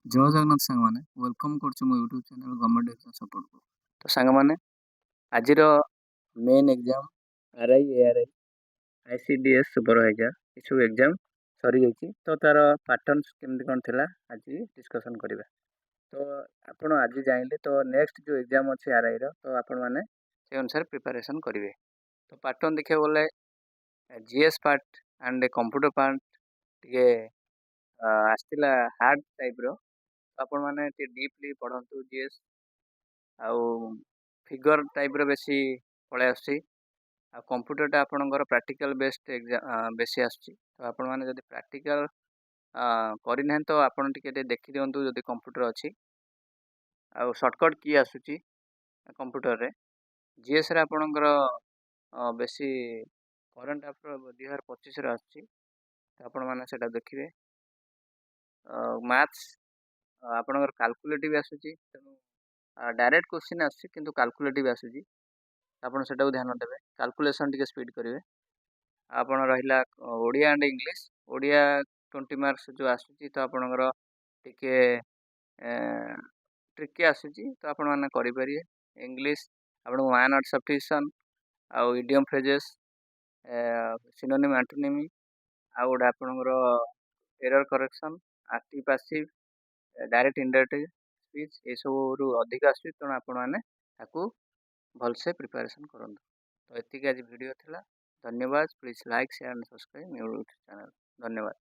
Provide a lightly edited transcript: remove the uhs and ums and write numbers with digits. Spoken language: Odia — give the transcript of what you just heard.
ଜୟ ଜଗନ୍ନାଥ ସାଙ୍ଗମାନେ ୱେଲକମ୍ କରୁଛି ମୋ ୟୁଟ୍ୟୁବ୍ ଚ୍ୟାନେଲ୍ ଗଭର୍ଣ୍ଣମେଣ୍ଟ ଏକ୍ଜାମ୍ ସପୋର୍ଟକୁ। ତ ସାଙ୍ଗମାନେ ଆଜିର main exam RI ARI ICDS supervisor ଏସବୁ ଏକ୍ଜାମ୍ ସରିଯାଇଛି। ତ ତା'ର ପାଟର୍ନସ୍ କେମିତି କ'ଣ ଥିଲା ଆଜି ଡିସ୍କସନ୍ କରିବା। ତ ଆପଣ ଆଜି ଜାଣିଲେ ତ ନେକ୍ସଟ ଯେଉଁ ଏକ୍ଜାମ୍ ଅଛି ଆର୍ଆଇର ତ ଆପଣମାନେ ସେ ଅନୁସାରେ ପ୍ରିପାରେସନ୍ କରିବେ। ତ ପାଟର୍ନ ଦେଖିବାକୁ ଗଲେ GS part and computer part ଟିକେ ଆସିଥିଲା ହାର୍ଡ଼ ଟାଇପ୍ର। ଆପଣମାନେ ଟିକେ ଡିପ୍ଲି ପଢ଼ନ୍ତୁ ଜିଏସ୍ ଆଉ ଫିଗର ଟାଇପ୍ର ବେଶୀ ପଳେଇ ଆସୁଛି। ଆଉ କମ୍ପ୍ୟୁଟରଟା ଆପଣଙ୍କର ପ୍ରାକ୍ଟିକାଲ୍ ବେସ୍ଡ ଏକ୍ଜାମ୍ ବେଶୀ ଆସୁଛି। ତ ଆପଣମାନେ ଯଦି ପ୍ରାକ୍ଟିକାଲ୍ କରିନାହାନ୍ତି ତ ଆପଣ ଟିକେ ଦେଖିଦିଅନ୍ତୁ ଯଦି କମ୍ପ୍ୟୁଟର ଅଛି। ଆଉ ସର୍ଟକଟ୍ କି ଆସୁଛି କମ୍ପ୍ୟୁଟରରେ। ଜିଏସ୍ରେ ଆପଣଙ୍କର ବେଶୀ କରେଣ୍ଟ ଆଫେୟାର୍ 2025ରେ ଆସୁଛି। ତ ଆପଣମାନେ ସେଇଟା ଦେଖିବେ। ମ୍ୟାଥ୍ସ ଆପଣଙ୍କର କାଲକୁଲେଟିଭ୍ ଆସୁଛି, ତେଣୁ ଡାଇରେକ୍ଟ କ୍ୱେଶ୍ଚିନ୍ ଆସୁଛି କିନ୍ତୁ କାଲକୁଲେଟିଭ୍ ଆସୁଛି। ଆପଣ ସେଟାକୁ ଧ୍ୟାନ ଦେବେ, କାଲକୁଲେସନ୍ ଟିକେ ସ୍ପିଡ୍ କରିବେ। ଆପଣ ରହିଲା Odia and English, Odia 20 marks ଯେଉଁ ଆସୁଛି ତ ଆପଣଙ୍କର ଟିକେ ଟ୍ରିକି ଆସୁଛି, ତ ଆପଣମାନେ କରିପାରିବେ। ଇଂଲିଶ ଆପଣଙ୍କୁ ୱାନ୍ ୱାର୍ଡ ସଫିସିଏଣ୍ଟ ଆଉ ଇଡ଼ିୟମ୍ ଫ୍ରେଜେସ୍, ସିନୋନିମ୍ ଆଣ୍ଟୋନିମ୍, ଆଉ ଗୋଟେ ଆପଣଙ୍କର error correction, active passive, direct indirect speech ଏସବୁରୁ ଅଧିକ ଆସୁଛି, ତେଣୁ ଆପଣମାନେ ତାକୁ ଭଲସେ ପ୍ରିପାରେସନ୍ କରନ୍ତୁ। ତ ଏତିକି ଆଜି ଭିଡ଼ିଓ ଥିଲା। ଧନ୍ୟବାଦ। Please like share and subscribe ମୋ ୟୁଟ୍ୟୁବ୍ ଚ୍ୟାନେଲ୍। ଧନ୍ୟବାଦ।